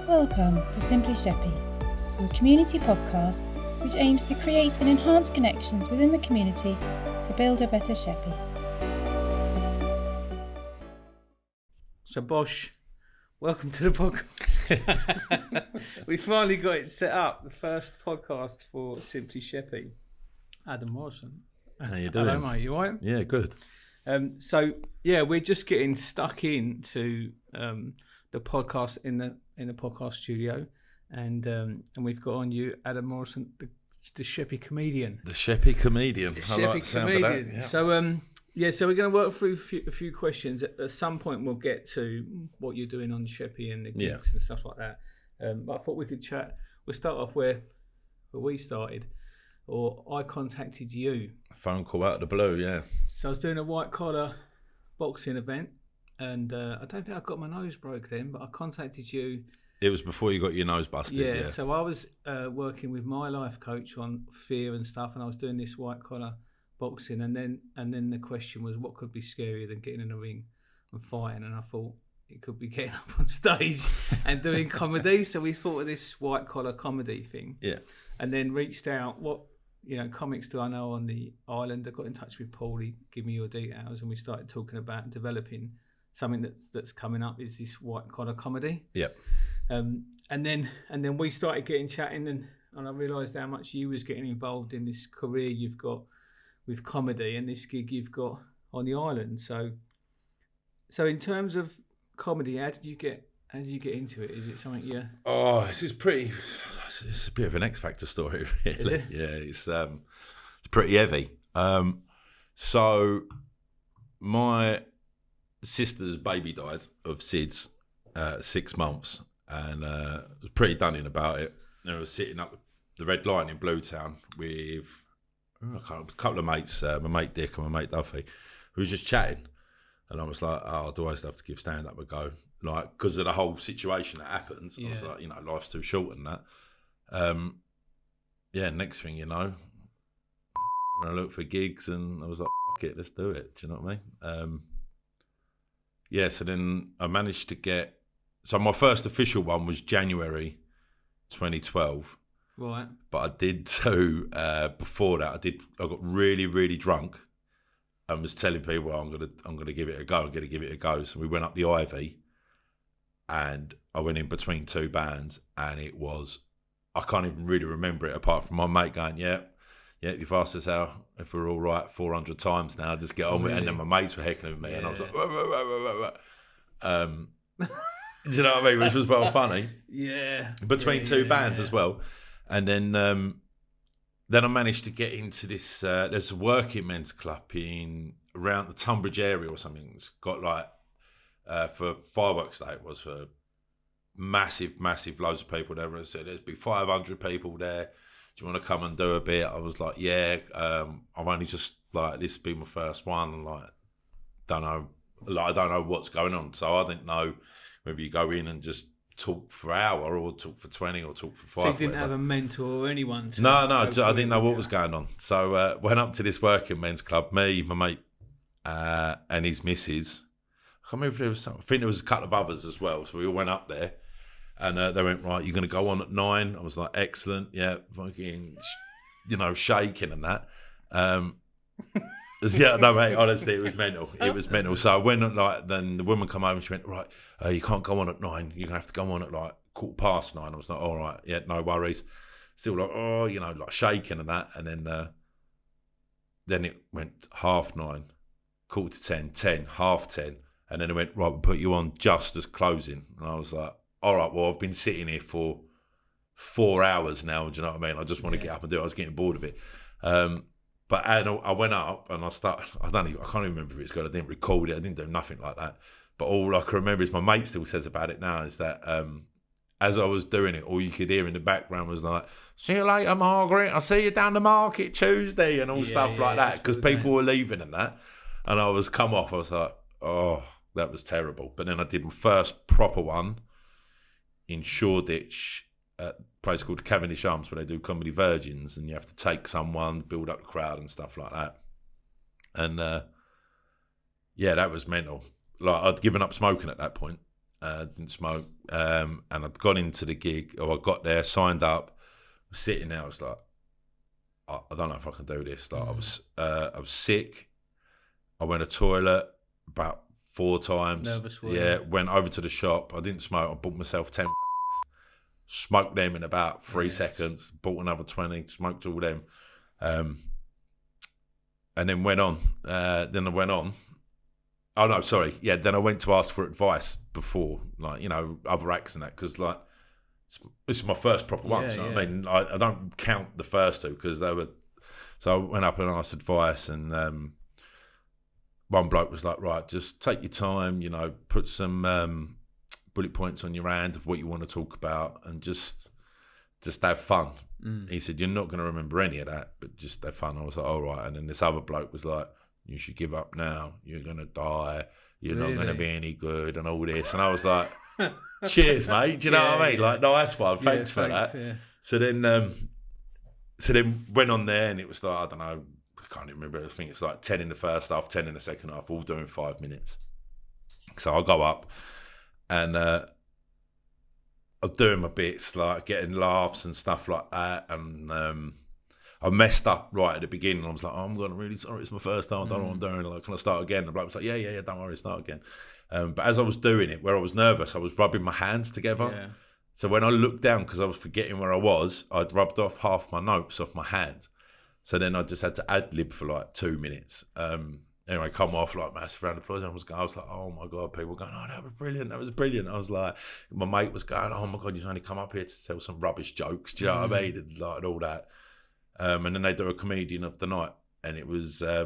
Welcome to Simply Sheppey, your community podcast which aims to create and enhance connections within the community to build a better Sheppey. So Bosh, welcome to the podcast. We finally got it set up, the first podcast for Simply Sheppey. Adam Morrison. How you doing? Hello mate, you alright? Yeah, good. We're just getting stuck into the podcast in the podcast studio, and we've got on you Adam Morrison, the Sheppey comedian. The Sheppey comedian. The I Sheppey like the sound of comedian. that. Yeah. So we're going to work through a few questions. At some point, we'll get to what you're doing on Sheppey and the gigs and stuff like that. But I thought we could chat. We'll start off where we started, or I contacted you. A phone call out of the blue, yeah. So I was doing a white collar boxing event, and I don't think I got my nose broke then, but I contacted you. It was before you got your nose busted, yeah. So I was working with my life coach on fear and stuff, and I was doing this white collar boxing, and then the question was, what could be scarier than getting in a ring and fighting? And I thought it could be getting up on stage and doing comedy. So we thought of this white collar comedy thing. Yeah. And then reached out, what comics do I know on the island? I got in touch with Paul, he gave me your details, and we started talking about developing something that's coming up, is this white collar comedy. Yep. And then we started getting chatting, and I realised how much you was getting involved in this career you've got with comedy and this gig you've got on the island. So in terms of comedy, how did you get into it? Is it something you? Oh, it's a bit of an X Factor story, really. Is it? Yeah, it's pretty heavy. So my sister's baby died of SIDS 6 months, and I was pretty done in about it. And I was sitting up the Red Lion in Bluetown with a couple of mates, my mate Dick and my mate Duffy, who was just chatting. And I was like, oh, do I still have to give stand-up a go? Like, because of the whole situation that happened. I was like, life's too short and that. Next thing you know, I looked for gigs and I was like, fuck it, let's do it. Do you know what I mean? So then I managed to get... So my first official one was January 2012. Right. But I did two before that. I got really, really drunk and was telling people, I'm gonna give it a go. I'm gonna give it a go. So we went up the Ivy, and I went in between two bands, and it was, I can't even really remember it apart from my mate going, yeah, you've asked us if we're all right 400 times now, just get on with it. And then my mates were heckling me, and I was like, wah. Do you know what I mean? Which was well funny. Yeah. Between two bands as well. And then I managed to get into this, there's a working men's club around the Tunbridge area or something. It's got for fireworks day, it was for massive loads of people there. I said, there's be 500 people there. Do you want to come and do a bit? I was like, yeah. I've only just, this will be my first one. I don't know what's going on. So I didn't know whether you go in and just talk for an hour or talk for 20 or talk for 5. So you didn't have a mentor or anyone? No, I didn't know what was going on. So went up to this working men's club, me, my mate, and his missus. I can't remember if there was something. I think there was a couple of others as well. So we all went up there, and they went, right, you're going to go on at 9. I was like, excellent, yeah, fucking, shaking and that. Yeah, no, mate, honestly, it was mental. It was mental. So when then the woman come over and she went, right, you can't go on at 9. You're going to have to go on at 9:15. I was like, all right, yeah, no worries. Still shaking and that. And then it went 9:30, 9:45, 10, 10:30. And then it went, right, we'll put you on just as closing. And I was like, all right, well, I've been sitting here for 4 hours now. Do you know what I mean? I just want to get up and do it. I was getting bored of it. But I went up and I can't even remember if it's good. I didn't record it. I didn't do nothing like that. But all I can remember is my mate still says about it now is that as I was doing it, all you could hear in the background was like, see you later, Margaret. I'll see you down the market Tuesday and all stuff like that. Because people were leaving and that. And I was come off. I was like, oh, that was terrible. But then I did my first proper one in Shoreditch at a place called Cavendish Arms where they do Comedy Virgins, and you have to take someone, build up the crowd and stuff like that. And that was mental. I'd given up smoking at that point, didn't smoke, and I'd gone into the gig, or I got there, signed up, was sitting there, I was like, I don't know if I can do this. Like I was sick. I went to the toilet about 4 times. Nervous, yeah, went over to the shop. I didn't smoke. I bought myself 10 smoked them in about 3 seconds, bought another 20, smoked all them, and then went on. Then I went on. Oh no, sorry. Yeah, then I went to ask for advice before, like, you know, other acts and that, because like this is my first proper one. So I mean, I don't count the first 2 because they were. So I went up and asked advice, and one bloke was like, right, just take your time, you know, put some bullet points on your hand of what you want to talk about, and just have fun. He said, you're not going to remember any of that, but just have fun. I was like, all right. And then this other bloke was like, you should give up now. You're going to die. You're not going to be any good, and all this. And I was like, cheers, mate. Do you know what I mean? Like, nice one. Thanks for that. Yeah. So then went on there, and it was like, I don't know, I can't even remember. I think it's like 10 in the first half, 10 in the second half, all doing 5 minutes. So I go up, and I'm doing my bits, like getting laughs and stuff like that. And I messed up right at the beginning. I was like, oh, I'm really sorry. It's my first time. I don't know what I'm doing. Like, can I start again? And the bloke was like, yeah, don't worry, start again. But as I was doing it, where I was nervous, I was rubbing my hands together. Yeah. So when I looked down, because I was forgetting where I was, I'd rubbed off half my notes off my hand. So then I just had to ad-lib for like 2 minutes. Anyway, come off, like massive round of applause. And I was like, oh my God, people were going, oh, that was brilliant. That was brilliant. I was like, my mate was going, oh my God, you've only come up here to tell some rubbish jokes. Do you know what I mean? And, like, and all that. And then they do a comedian of the night. And it was, there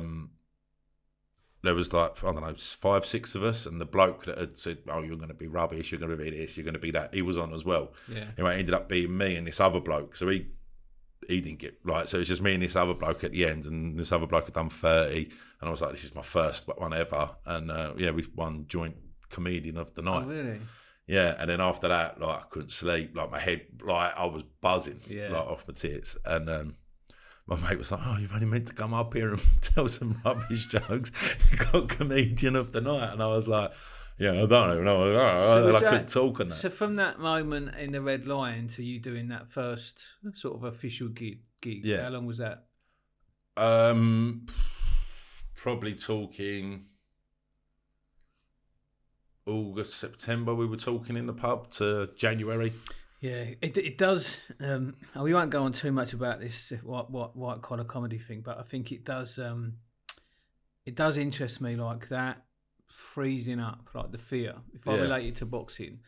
was like, I don't know, 5, 6 of us. And the bloke that had said, oh, you're going to be rubbish. You're going to be this. You're going to be that. He was on as well. Yeah. Anyway, it ended up being me and this other bloke. So he didn't get right, so it's just me and this other bloke at the end, and this other bloke had done 30, and I was like, this is my first one ever, and we won joint comedian of the night. Oh, really? Yeah, and then after that, like, I couldn't sleep, like my head, like I was buzzing, like off my tits, and my mate was like, oh, you've only meant to come up here and tell some rubbish jokes, you got comedian of the night, and I was like, yeah, I don't even know. I couldn't talk on that. So from that moment in the Red Lion to you doing that first sort of official gig, how long was that? Probably talking August, September. We were talking in the pub to January. Yeah, it does. We won't go on too much about this white collar comedy thing, but I think it does. It does interest me, like that. Freezing up, like the fear. If I relate it to boxing,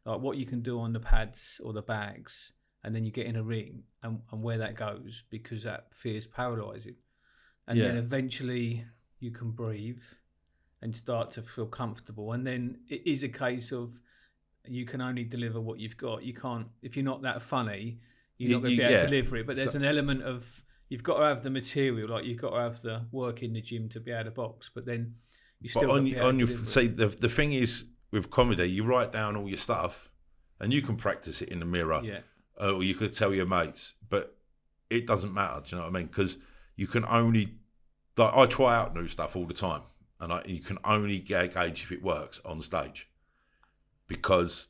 like what you can do on the pads or the bags, and then you get in a ring and where that goes, because that fear is paralysing. And then eventually you can breathe and start to feel comfortable. And then it is a case of you can only deliver what you've got. You can't, if you're not that funny, you're not going to be able to deliver it. But there's an element of, you've got to have the material, like you've got to have the work in the gym to be able to box. But then you still on your say the thing is with comedy, you write down all your stuff and you can practice it in the mirror, or you could tell your mates, but it doesn't matter. Do you know what I mean? Because you can only, like, I try out new stuff all the time, and you can only gauge if it works on stage, because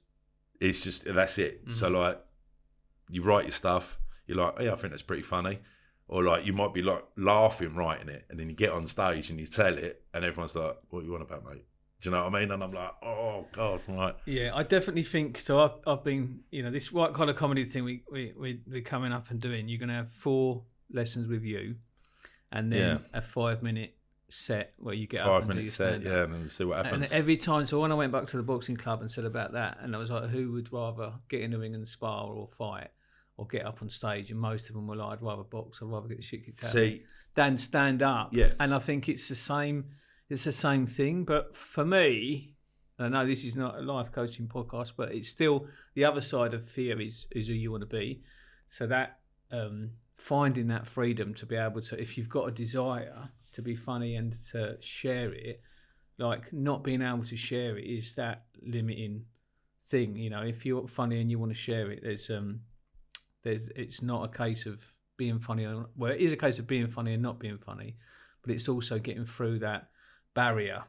it's just, that's it. Mm-hmm. So like, you write your stuff, you're like, yeah, I think that's pretty funny. Or like, you might be like laughing writing it, and then you get on stage and you tell it, and everyone's like, what you want about, mate? Do you know what I mean? And I'm like, oh God, right. Yeah, I definitely think so. I've been, this white collar comedy thing we're coming up and doing. You're gonna have 4 lessons with you, and then a 5-minute set where you get up and do your stand-up. 5-minute set, and then see what happens. And every time, so when I went back to the boxing club and said about that, and I was like, who would rather get in the ring and spar or fight, or get up on stage? And most of them were like, I'd rather box, I'd rather get the shit kicked out of me than stand up. Yeah. And I think it's the same thing. But for me, and I know this is not a life coaching podcast, but it's still the other side of fear is who you want to be. So that finding that freedom to be able to, if you've got a desire to be funny and to share it, like not being able to share it is that limiting thing. If you're funny and you want to share it, it's not a case of being funny. Well, it is a case of being funny and not being funny, but it's also getting through that barrier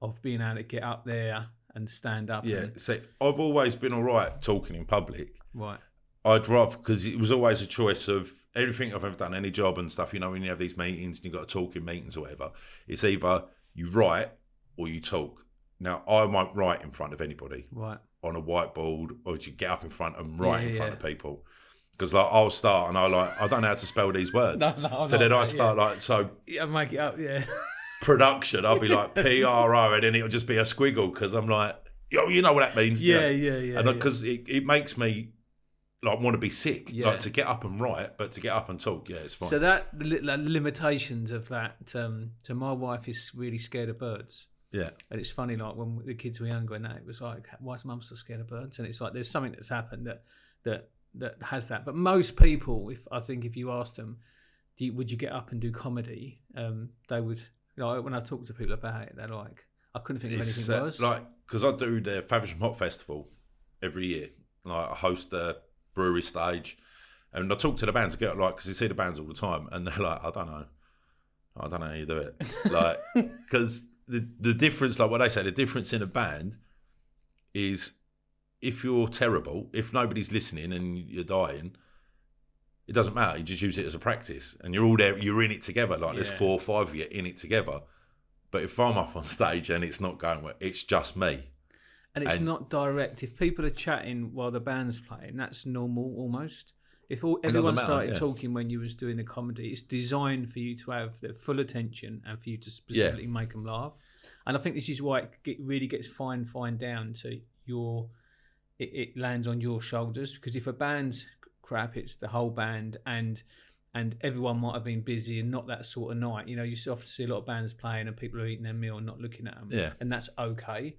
of being able to get up there and stand up. Yeah, so I've always been all right talking in public. Right. I'd rather, because it was always a choice of everything I've ever done, any job and stuff, when you have these meetings and you've got to talk in meetings or whatever, it's either you write or you talk. Now, I won't write in front of anybody on a whiteboard, or you get up in front and write in front of people. Because I'll start and I don't know how to spell these words. So then I start make it up, production, I'll be like PRO, and then it'll just be a squiggle because I'm like, you know what that means. Yeah. And because it makes me want to be sick, to get up and write, but to get up and talk, it's fine. So the limitations of that. So my wife is really scared of birds. Yeah. And it's funny, when the kids were younger and that, it was like, why is mum so scared of birds? And it's like there's something that's happened that has that. But most people, if you asked them, would you get up and do comedy? They would. When I talk to people about it, they're like, I couldn't think of anything worse. Because I do the Faversham Hot Festival every year. I host the brewery stage, and I talk to the bands, because you see the bands all the time, and they're like, I don't know how you do it, because the difference, what they say, the difference in a band is if you're terrible, if nobody's listening and you're dying, it doesn't matter. You just use it as a practice, and you're all there. You're in it together. There's 4 or 5 of you in it together. But if I'm up on stage and it's not going well, it's just me. And it's not direct. If people are chatting while the band's playing, that's normal almost. If everyone started talking when you was doing the comedy, it's designed for you to have their full attention and for you to specifically make them laugh. And I think this is why it really gets fine down to it lands on your shoulders. Because if a band's crap, it's the whole band, and everyone might have been busy and not that sort of night. You often see a lot of bands playing and people are eating their meal and not looking at them, and that's okay.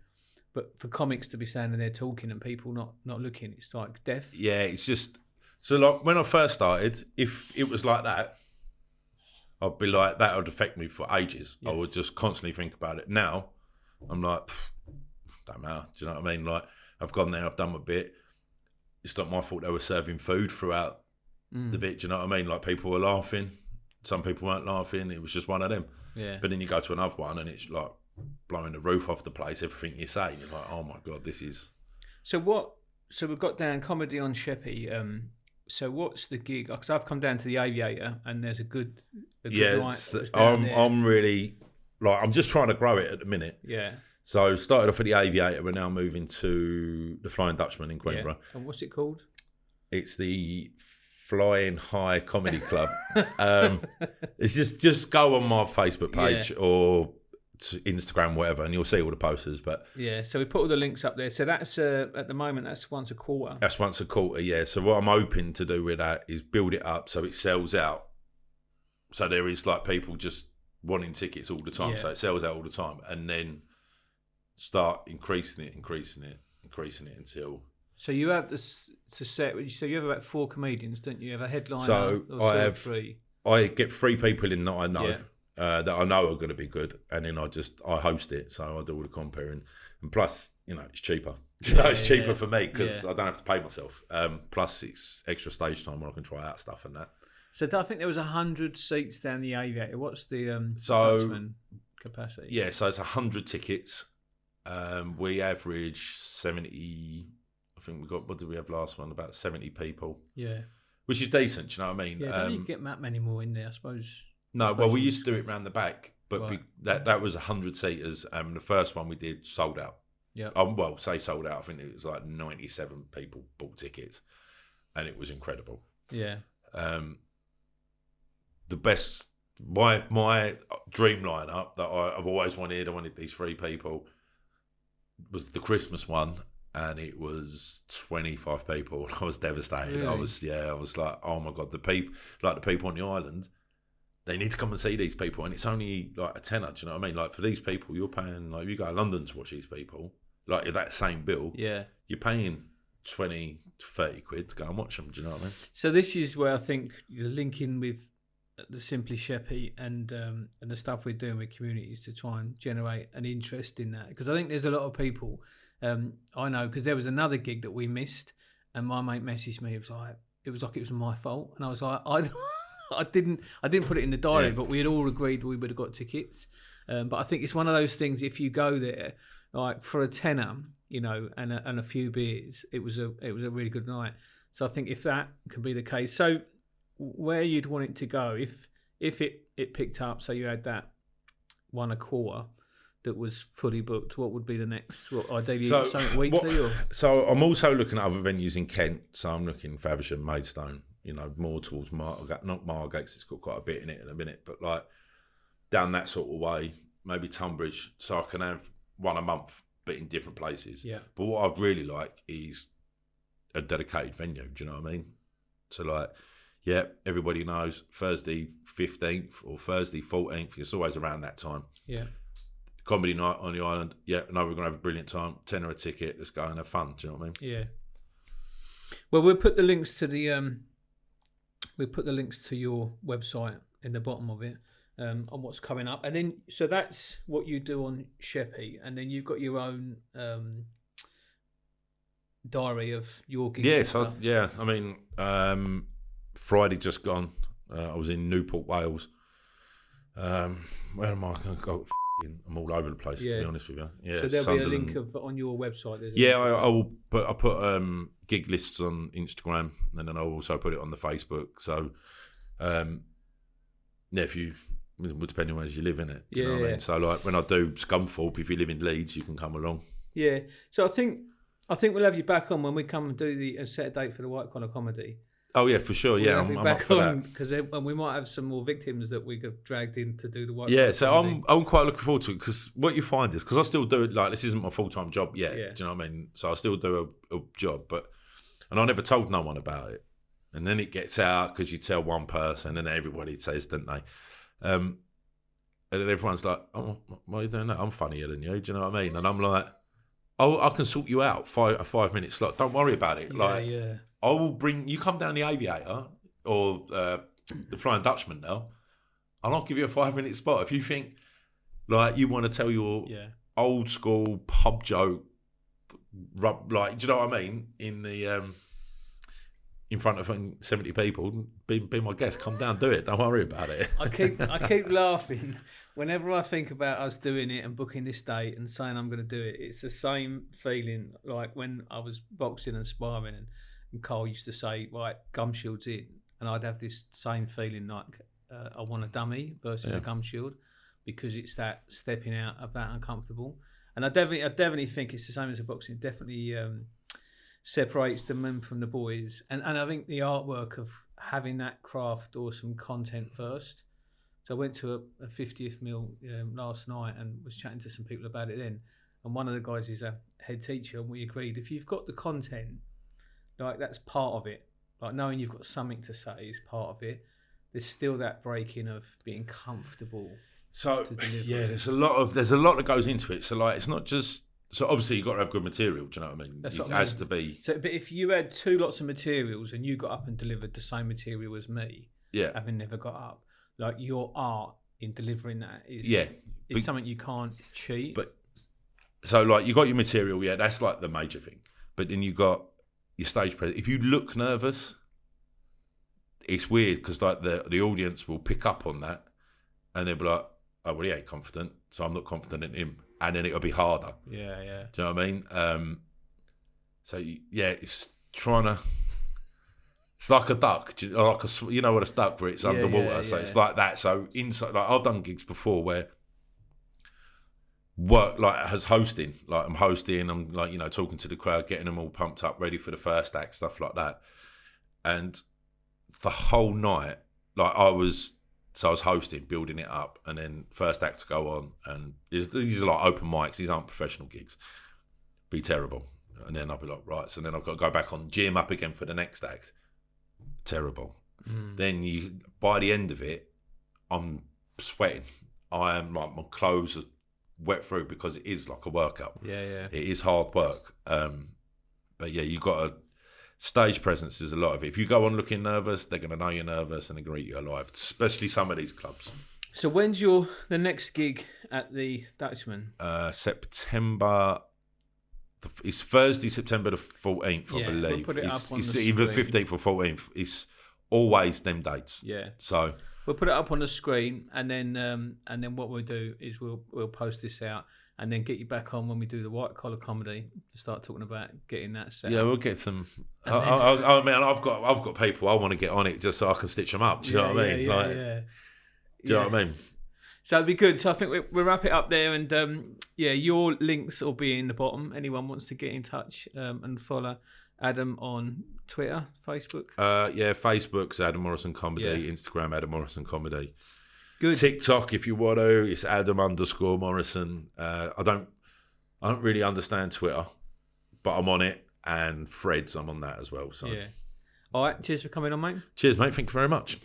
But for comics to be standing there talking and people not looking, it's like death. Yeah, it's just so when I first started, if it was like that, I'd be like, that would affect me for ages. Yes. I would just constantly think about it. Now I'm like, don't matter. Do you know what I mean? I've gone there, I've done my bit. It's not my fault they were serving food throughout the bit. Do you know what I mean? People were laughing. Some people weren't laughing. It was just one of them. Yeah. But then you go to another one and it's like blowing the roof off the place, everything you say. You're like, oh my God, this is... So we've got down comedy on Sheppey. So what's the gig? Because I've come down to the Aviator and there's a good night. I'm really... I'm just trying to grow it at the minute. Yeah. So started off at the Aviator. We're now moving to the Flying Dutchman in Queenborough. Yeah. And what's it called? It's the Flying High Comedy Club. It's just go on my Facebook page or to Instagram, whatever, and you'll see all the posters. But so we put all the links up there. So that's at the moment that's once a quarter. That's once a quarter, yeah. So what I'm hoping to do with that is build it up so it sells out. So there is people just wanting tickets all the time, so it sells out all the time, and then start increasing it until. So you have this to set. So you have about 4 comedians, don't you? You have a headliner. So I have 3. I get 3 people in that I know. Yeah. That I know are going to be good, and then I host it, so I do all the comparing, and plus it's cheaper. It's cheaper for me because I don't have to pay myself. Plus it's extra stage time where I can try out stuff and that. So I think there was 100 seats down the Aviator. What's the capacity? Yeah, so it's 100 tickets. We average 70. I think we got, what did we have last one? About 70 people. Yeah, which is decent. Do you know what I mean? Yeah, don't you get that many more in there? I suppose. No, well, we used to do it round the back, but that was 100 seaters. The first one we did sold out. Yeah. Say sold out. I think it was 97 people bought tickets, and it was incredible. Yeah. The best, my dream lineup that I've always wanted. I wanted these 3 people. Was the Christmas one, and it was 25 people. I was devastated. Really? I was like, oh my God, the people on the island. They need to come and see these people, and it's only a tenner. Do you know what I mean? For these people, you're paying you go to London to watch these people. That same bill. Yeah, you're paying 20 to 30 quid to go and watch them. Do you know what I mean? So this is where I think you're linking with the Simply Sheppey and the stuff we're doing with communities to try and generate an interest in that, because I think there's a lot of people. I know because there was another gig that we missed, and my mate messaged me. It was my fault, and I was like, I didn't put it in the diary, but we had all agreed we would have got tickets. But I think it's one of those things. If you go there, like for a tenner, you know, and a few beers, it was a really good night. So I think if that can be the case, so where you'd want it to go, if it picked up, so you had that 1 1/4 that was fully booked, what would be the next? What, ideally, something weekly? So I'm also looking at other venues in Kent. So I'm looking Faversham, Maidstone, you know, more towards not Margate, it's got quite a bit in it in a minute, but like down that sort of way, maybe Tunbridge, so I can have one a month, but in different places. Yeah. But what I'd really like is a dedicated venue. Do you know what I mean? So like, yeah, everybody knows Thursday 15th or Thursday 14th. It's always around that time. Yeah. Comedy night on the island. Yeah, no, we're gonna have a brilliant time. £10 a ticket. Let's go and have fun. Do you know what I mean? Yeah. Well, we'll put the links to your website in the bottom of it, on what's coming up, and then so that's what you do on Sheppey, and then you've got your own diary of your gigs. Yeah, and so stuff. yeah, I mean, Friday just gone. I was in Newport, Wales. Where am I going to go? I'm all over the place, to be honest with you. Yeah, so there'll Sunderland. be a link on your website. Yeah, I will. But I put gig lists on Instagram, and then I'll also put it on the Facebook. So, if you, depending on where you live in it. Do you know what I mean? So, like when I do Scunthorpe, if you live in Leeds, you can come along. Yeah. So I think we'll have you back on when we come and do set a date for the White Collar Comedy. Oh yeah, for sure. Yeah, I'm up for that. Because we might have some more victims that we could dragged in to do the White. Yeah, so I'm quite looking forward to it, because what you find is, because I still do it, like this isn't my full-time job yet. Yeah. Do you know what I mean? So I still do a job, and I never told no one about it, and then it gets out because you tell one person, and everybody says, don't they? And then everyone's like, "Oh, why are you doing that? I'm funnier than you." Do you know what I mean? And I'm like, "Oh, I can sort you out a 5-minute slot. Don't worry about it." Yeah. I will bring you. Come down the Aviator or the Flying Dutchman now, and I'll give you a 5-minute spot. If you think like you want to tell your old school pub joke, like, do you know what I mean? In the in front of 70 people, be my guest. Come down, do it. Don't worry about it. I keep laughing whenever I think about us doing it and booking this date and saying I'm going to do it. It's the same feeling like when I was boxing and sparring, and Carl used to say, right, gum shield's in, and I'd have this same feeling like I want a dummy versus a gum shield, because it's that stepping out of that uncomfortable. And I definitely think it's the same as a boxing. It definitely separates the men from the boys, and I think the artwork of having that craft or some content first. So I went to a 50th meal last night and was chatting to some people about it then, and one of the guys is a head teacher, and we agreed if you've got the content, like that's part of it. Like knowing you've got something to say is part of it. There's still that breaking of being comfortable. So yeah, there's a lot that goes into it. So like it's not just, so obviously you've got to have good material. Do you know what I mean? That's it what I mean. Has to be. So, but if you had 2 lots of materials and you got up and delivered the same material as me, having never got up, like your art in delivering that is something you can't cheat. But so like you got your material, that's like the major thing. But then you got your stage presence. If you look nervous, it's weird, because like the audience will pick up on that, and they'll be like, "Oh, well, he ain't confident, so I'm not confident in him," and then it'll be harder. Yeah. Do you know what I mean? So it's trying to. It's like a duck, you know what a duck, where it's underwater. So it's like that. So inside, like I've done gigs before where work like as hosting, like I'm hosting, I'm like, you know, talking to the crowd, getting them all pumped up, ready for the first act, stuff like that. And the whole night, like I was hosting, building it up, and then first act to go on, and these are like open mics, these aren't professional gigs. Be terrible. And then I'll be like, right, so then I've got to go back on, gym up again for the next act. Terrible. Then by the end of it, I'm sweating. I am like, my clothes are wet through, because it is like a workout. It is hard work. But yeah, you got a stage presence is a lot of it. If you go on looking nervous, they're going to know you're nervous and they're going to eat you alive, especially some of these clubs. So when's the next gig at the Dutchman? September. It's Thursday, September the 14th, I believe. We'll put it up on it's the either screen. 15th or 14th. It's always them dates. Yeah. So we'll put it up on the screen, and then what we'll do is we'll post this out. and then get you back on when we do the white collar comedy to start talking about getting that set. Yeah, up. we'll get some. I mean, I've got people I want to get on it just so I can stitch them up. Do you know what I mean? Do you know what I mean? So it'd be good. So I think we'll wrap it up there, and your links will be in the bottom. Anyone wants to get in touch and follow Adam on Twitter, Facebook. Facebook's Adam Morrison Comedy. Instagram Adam Morrison Comedy. Good. TikTok, if you want to, it's Adam_Morrison. I don't really understand Twitter, but I'm on it, and Threads, I'm on that as well. So All right. Cheers for coming on, mate. Cheers, mate. Thank you very much.